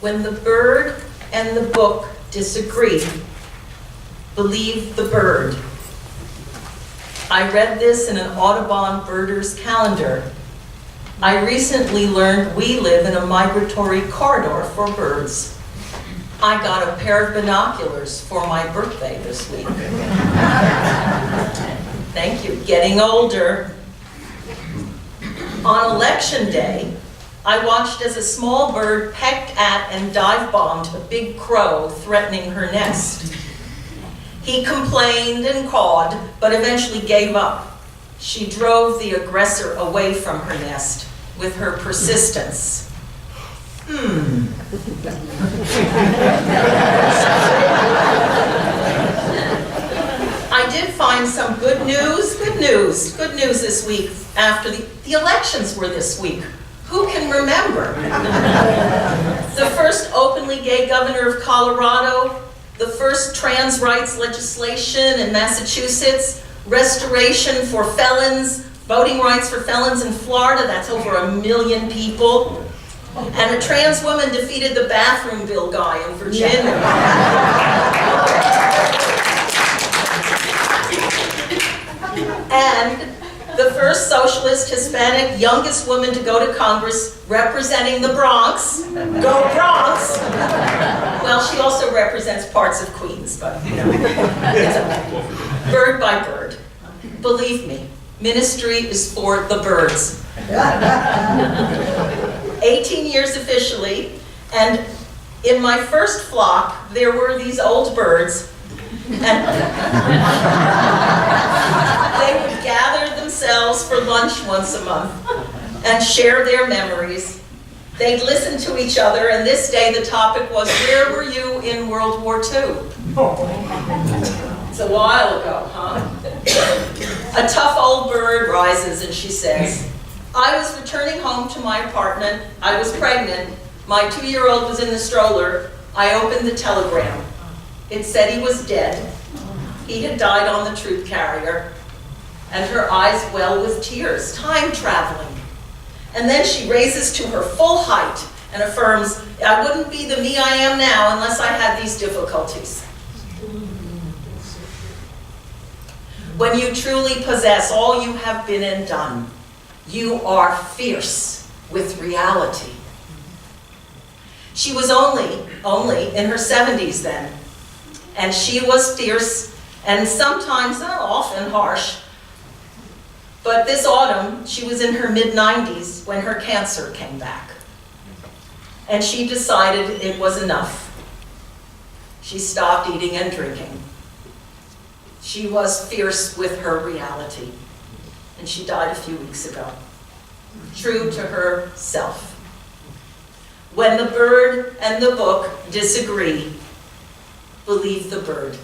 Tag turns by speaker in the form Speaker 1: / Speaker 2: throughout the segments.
Speaker 1: When the bird and the book disagree, believe the bird. I read this in an Audubon birder's calendar. I recently learned we live in a migratory corridor for birds. I got a pair of binoculars for my birthday this week. Thank you. Getting older. On election day, I watched as a small bird pecked at and dive-bombed a big crow threatening her nest. He complained and cawed, but eventually gave up. She drove the aggressor away from her nest with her persistence. I did find some good news this week after the elections were this week. Who can remember? The first openly gay governor of Colorado, the first trans rights legislation in Massachusetts, restoration for felons, voting rights for felons in Florida, that's over 1 million people, and a trans woman defeated the bathroom bill guy in Virginia. And the first socialist, Hispanic, youngest woman to go to Congress representing the Bronx. Go Bronx! Well, she also represents parts of Queens, but you know, it's okay. Bird by bird. Believe me, ministry is for the birds. 18 years officially, and in my first flock, there were these old birds, and they would gather themselves for lunch once a month and share their memories. They'd listen to each other, and this day the topic was, where were you in World War II? It's a while ago, huh? A tough old bird rises and she says, I was returning home to my apartment. I was pregnant. My 2-year-old was in the stroller. I opened the telegram. It said he was dead. He had died on the truth carrier. And her eyes well with tears, time traveling. And then she raises to her full height and affirms, I wouldn't be the me I am now unless I had these difficulties. When you truly possess all you have been and done, you are fierce with reality. She was only in her 70s then, and she was fierce and sometimes, often harsh. But this autumn, she was in her mid-90s when her cancer came back. And she decided it was enough. She stopped eating and drinking. She was fierce with her reality. And she died a few weeks ago. True to herself. When the bird and the book disagree, believe the bird.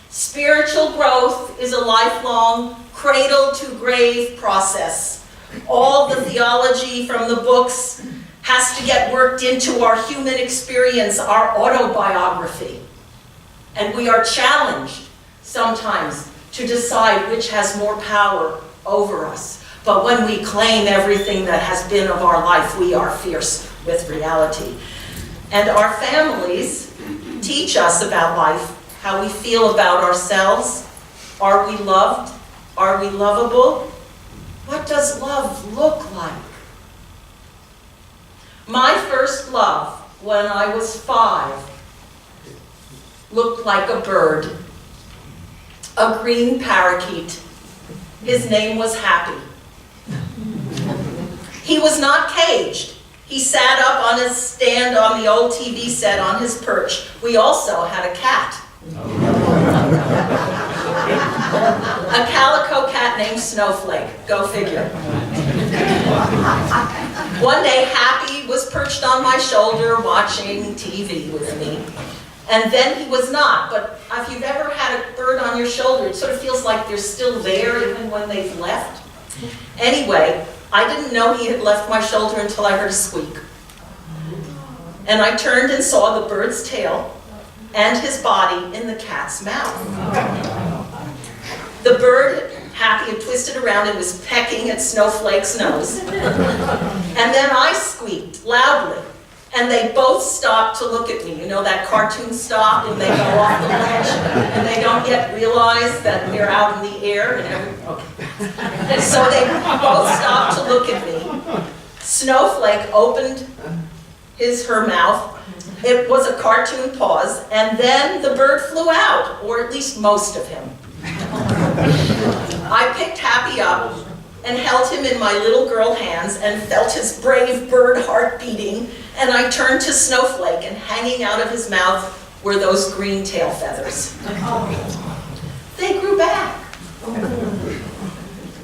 Speaker 1: Spiritual growth is a lifelong, cradle-to-grave process. All the theology from the books has to get worked into our human experience, our autobiography. And we are challenged sometimes to decide which has more power over us. But when we claim everything that has been of our life, we are fierce with reality. And our families teach us about life, how we feel about ourselves. Are we loved? Are we lovable? What does love look like? My first love, when I was 5, looked like a bird, a green parakeet. His name was Happy. He was not caged. He sat up on his stand on the old TV set on his perch. We also had a cat. A calico cat named Snowflake. Go figure. One day, Happy was perched on my shoulder watching TV with me. And then he was not. But if you've ever had a bird on your shoulder, it sort of feels like they're still there even when they've left. Anyway, I didn't know he had left my shoulder until I heard a squeak. And I turned and saw the bird's tail and his body in the cat's mouth. The bird, Happy, had twisted around and was pecking at Snowflake's nose. And then I squeaked loudly. And they both stopped to look at me. You know that cartoon stop when they go off the ledge and they don't yet realize that they're out in the air and okay. So they both stopped to look at me. Snowflake opened her mouth. It was a cartoon pause, and then the bird flew out, or at least most of him. I picked Happy up and held him in my little girl hands and felt his brave bird heart beating, and I turned to Snowflake, and hanging out of his mouth were those green tail feathers. They grew back.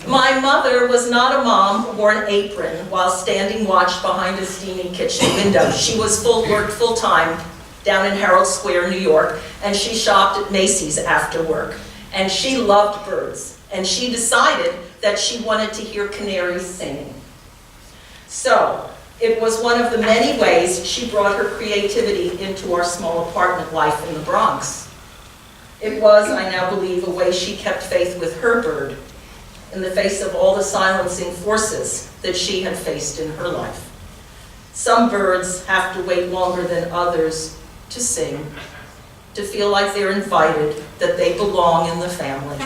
Speaker 1: My mother was not a mom who wore an apron while standing watch behind a steamy kitchen window. She worked full-time down in Herald Square, New York, and she shopped at Macy's after work. And she loved birds, and she decided that she wanted to hear canaries singing. So, it was one of the many ways she brought her creativity into our small apartment life in the Bronx. It was, I now believe, a way she kept faith with her bird in the face of all the silencing forces that she had faced in her life. Some birds have to wait longer than others to sing, to feel like they're invited, that they belong in the family.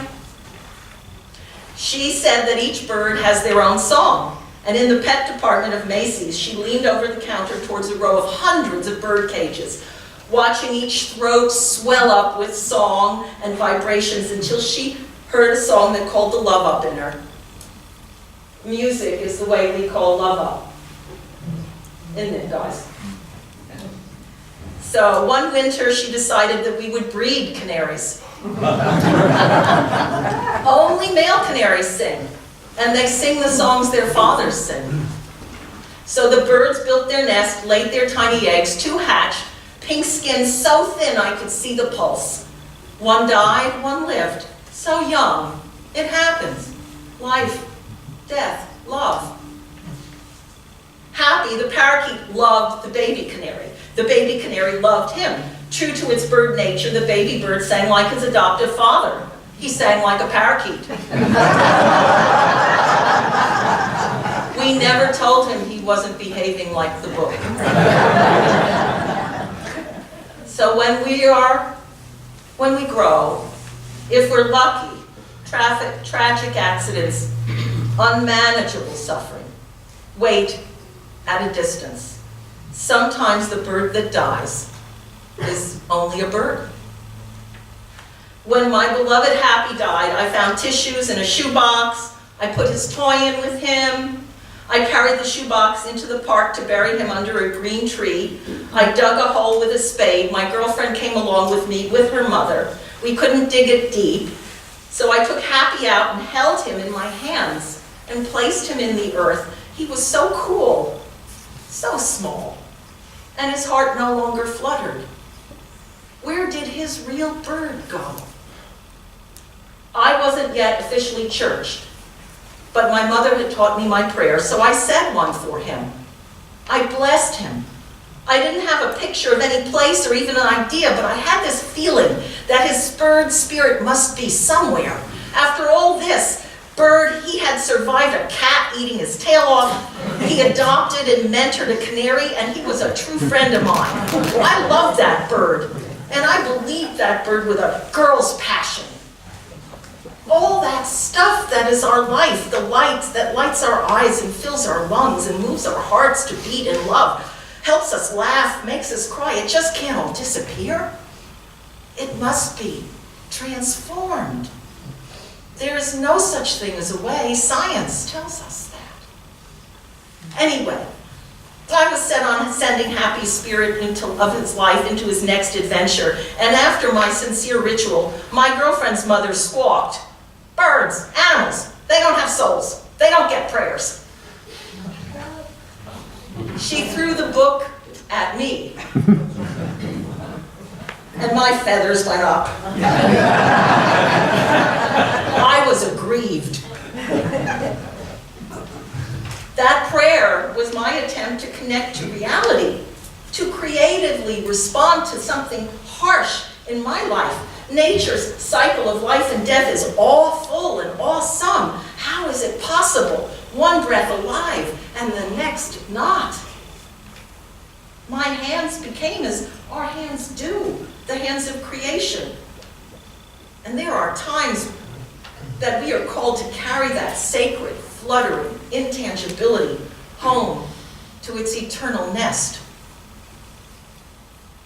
Speaker 1: She said that each bird has their own song, and in the pet department of Macy's, she leaned over the counter towards a row of hundreds of bird cages, watching each throat swell up with song and vibrations until she heard a song that called the love up in her. Music is the way we call love up. Isn't it, guys? So one winter she decided that we would breed canaries. Only male canaries sing, and they sing the songs their fathers sing. So the birds built their nest, laid their tiny eggs, 2 hatched, pink skin so thin I could see the pulse. One died, one lived. So young, it happens. Life, death, love. Happy, the parakeet, loved the baby canary. The baby canary loved him. True to its bird nature, the baby bird sang like his adoptive father. He sang like a parakeet. We never told him he wasn't behaving like the book. So when we grow, if we're lucky, tragic accidents, unmanageable suffering, wait at a distance. Sometimes the bird that dies is only a bird. When my beloved Happy died, I found tissues in a shoebox. I put his toy in with him. I carried the shoebox into the park to bury him under a green tree. I dug a hole with a spade. My girlfriend came along with me with her mother. We couldn't dig it deep. So I took Happy out and held him in my hands and placed him in the earth. He was so cool, so small, and his heart no longer fluttered. Where did his real bird go? I wasn't yet officially churched, but my mother had taught me my prayers, so I said one for him. I blessed him. I didn't have a picture of any place or even an idea, but I had this feeling that his bird spirit must be somewhere. After all this, bird, he had survived a cat eating his tail off. He adopted and mentored a canary, and he was a true friend of mine. I loved that bird, and I believed that bird with a girl's passion. All that stuff that is our life, the light that lights our eyes and fills our lungs and moves our hearts to beat in love, helps us laugh, makes us cry, it just can't all disappear. It must be transformed. There is no such thing as a way. Science tells us that. Anyway, I was set on sending Happy's spirit of his life into his next adventure, and after my sincere ritual, my girlfriend's mother squawked, "Birds, animals, they don't have souls. They don't get prayers." She threw the book at me, and my feathers went up. I was aggrieved. That prayer was my attempt to connect to reality, to creatively respond to something harsh in my life. Nature's cycle of life and death is awful and awesome. How is it possible? One breath alive and the next not. my hands became as our hands do, the hands of creation. And there are times that we are called to carry that sacred, fluttering intangibility home to its eternal nest.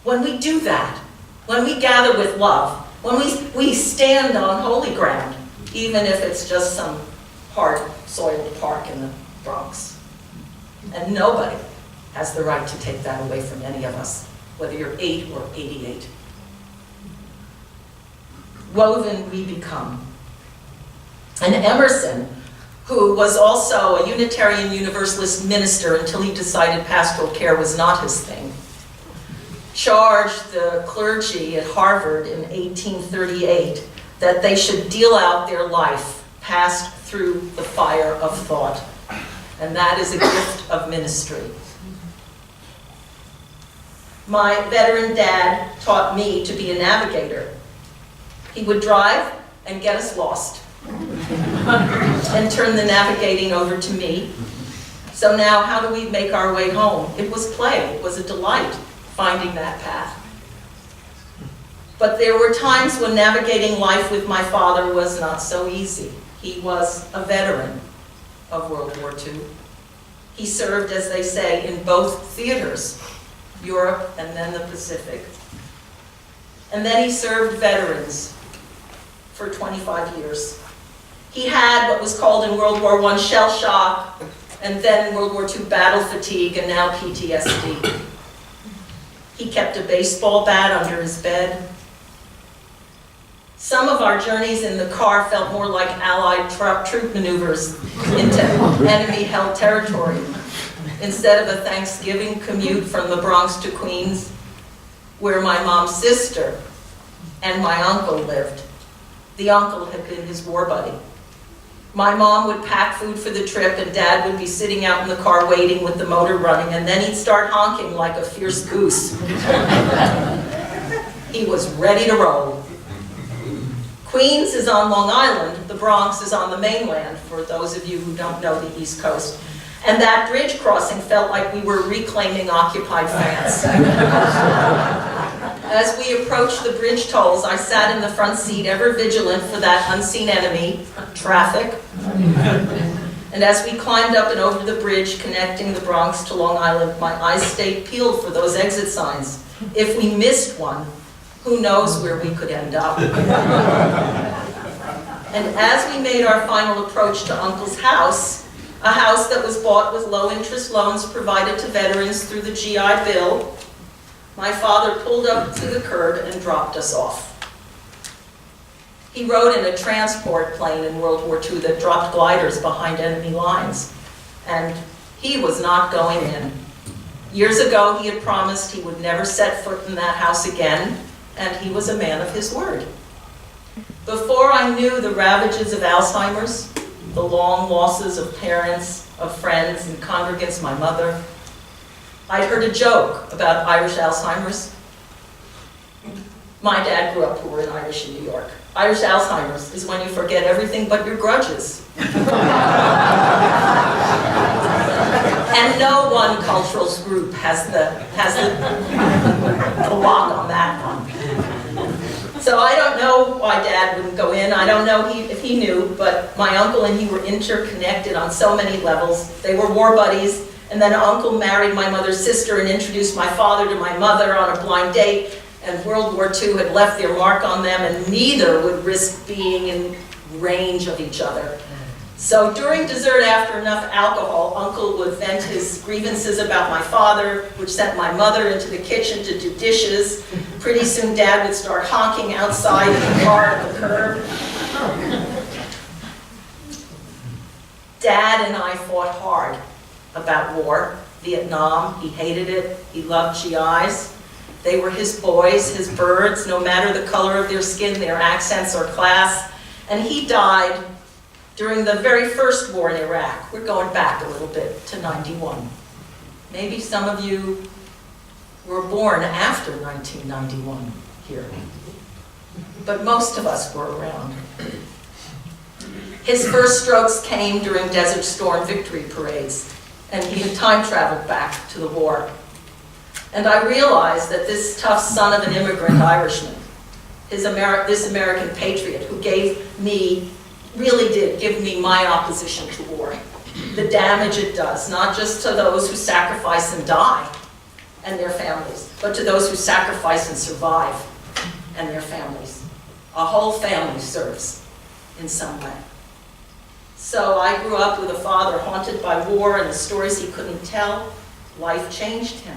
Speaker 1: When we do that, when we gather with love, when we stand on holy ground, even if it's just some hard-soiled park in the Bronx. And nobody has the right to take that away from any of us, whether you're 8 or 88. Woven we become. And Emerson, who was also a Unitarian Universalist minister until he decided pastoral care was not his thing, charged the clergy at Harvard in 1838 that they should deal out their life passed through the fire of thought. And that is a gift of ministry. My veteran dad taught me to be a navigator. He would drive and get us lost and turn the navigating over to me. So now, how do we make our way home? It was play. It was a delight finding that path. But there were times when navigating life with my father was not so easy. He was a veteran of World War II. He served, as they say, in both theaters, Europe and then the Pacific. And then he served veterans for 25 years. He had what was called in World War I shell shock, and then in World War II battle fatigue, and now PTSD. He kept a baseball bat under his bed. Some of our journeys in the car felt more like Allied troop maneuvers into enemy-held territory. Instead of a Thanksgiving commute from the Bronx to Queens, where my mom's sister and my uncle lived. The uncle had been his war buddy. My mom would pack food for the trip, and Dad would be sitting out in the car waiting with the motor running, and then he'd start honking like a fierce goose. He was ready to roll. Queens is on Long Island. The Bronx is on the mainland, for those of you who don't know the East Coast. And that bridge crossing felt like we were reclaiming occupied France. As we approached the bridge tolls, I sat in the front seat, ever vigilant for that unseen enemy, traffic. And as we climbed up and over the bridge connecting the Bronx to Long Island, my eyes stayed peeled for those exit signs. If we missed one, who knows where we could end up. And as we made our final approach to Uncle's house, a house that was bought with low-interest loans provided to veterans through the GI Bill, my father pulled up to the curb and dropped us off. He rode in a transport plane in World War II that dropped gliders behind enemy lines, and he was not going in. Years ago, he had promised he would never set foot in that house again, and he was a man of his word. Before I knew the ravages of Alzheimer's, the long losses of parents, of friends, and congregants, my mother, I'd heard a joke about Irish Alzheimer's. My dad grew up poor and Irish in New York. Irish Alzheimer's is when you forget everything but your grudges. And no one cultural group has the lock on that one. So I don't know why Dad wouldn't go in. I don't know if he knew, but my uncle and he were interconnected on so many levels. They were war buddies, and then Uncle married my mother's sister and introduced my father to my mother on a blind date, and World War II had left their mark on them, and neither would risk being in range of each other. So during dessert, after enough alcohol, Uncle would vent his grievances about my father, which sent my mother into the kitchen to do dishes. Pretty soon Dad would start honking outside in the car at the curb. Dad and I fought hard about war, Vietnam. He hated it. He loved GIs. They were his boys, his birds, no matter the color of their skin, their accents, or class. And he died during the very first war in Iraq. We're going back a little bit to 91. Maybe some of you were born after 1991 here, but most of us were around. His first strokes came during Desert Storm victory parades, and he had time traveled back to the war. And I realized that this tough son of an immigrant Irishman, this American patriot who really did give me my opposition to war, the damage it does, not just to those who sacrifice and die and their families, but to those who sacrifice and survive and their families. A whole family serves in some way. So I grew up with a father haunted by war and the stories he couldn't tell. Life changed him.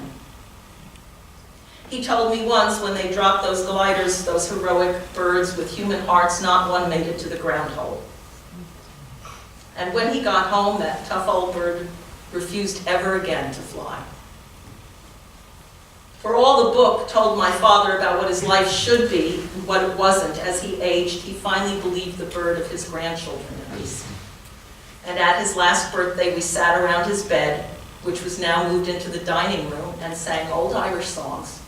Speaker 1: He told me once when they dropped those gliders, those heroic birds with human hearts, not one made it to the ground hole. And when he got home, that tough old bird refused ever again to fly. For all the book told my father about what his life should be and what it wasn't as he aged, he finally believed the bird of his grandchildren at least. And at his last birthday, we sat around his bed, which was now moved into the dining room, and sang old Irish songs,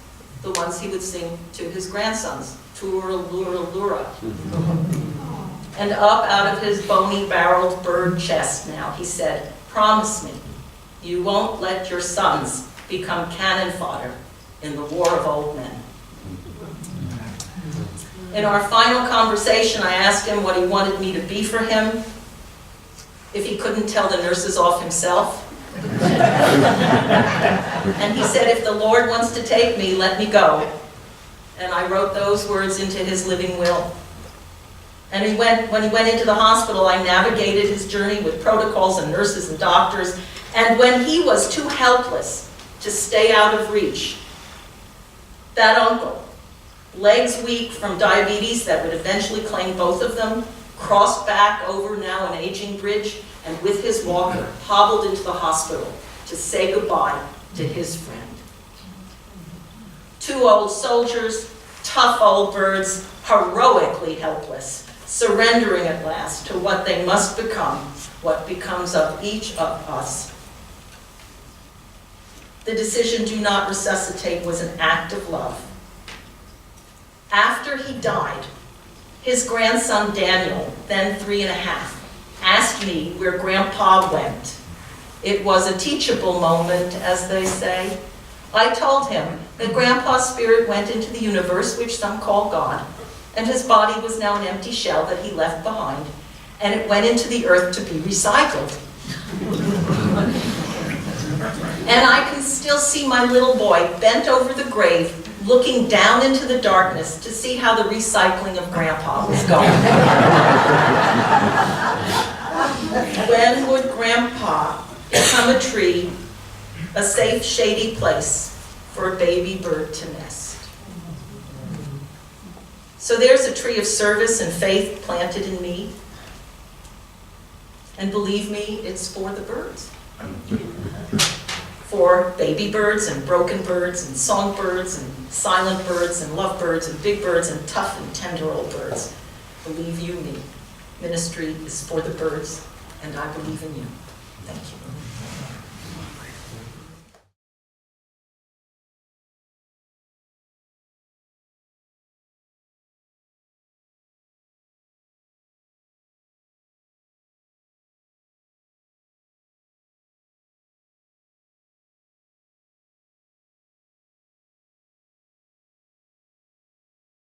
Speaker 1: the ones he would sing to his grandsons, Tura Lura Lura. And up out of his bony-barreled bird chest now, he said, "Promise me, you won't let your sons become cannon fodder in the war of old men." In our final conversation, I asked him what he wanted me to be for him, if he couldn't tell the nurses off himself. And he said, "If the Lord wants to take me, let me go." And I wrote those words into his living will. And when he went into the hospital, I navigated his journey with protocols and nurses and doctors. And when he was too helpless to stay out of reach, that uncle, legs weak from diabetes that would eventually claim both of them, crossed back over now an aging bridge, and with his walker, hobbled into the hospital to say goodbye to his friend. Two old soldiers, tough old birds, heroically helpless, surrendering at last to what they must become, what becomes of each of us. The decision, "Do not resuscitate," was an act of love. After he died, his grandson Daniel, then 3½, asked me where Grandpa went. It was a teachable moment, as they say. I told him that Grandpa's spirit went into the universe, which some call God, and his body was now an empty shell that he left behind, and it went into the earth to be recycled. And I can still see my little boy bent over the grave, looking down into the darkness to see how the recycling of Grandpa was going. When would Grandpa become a tree, a safe, shady place for a baby bird to nest? So there's a tree of service and faith planted in me. And believe me, it's for the birds. For baby birds and broken birds and songbirds and silent birds and lovebirds and big birds and tough and tender old birds. Believe you me, ministry is for the birds, and I believe in you. Thank you.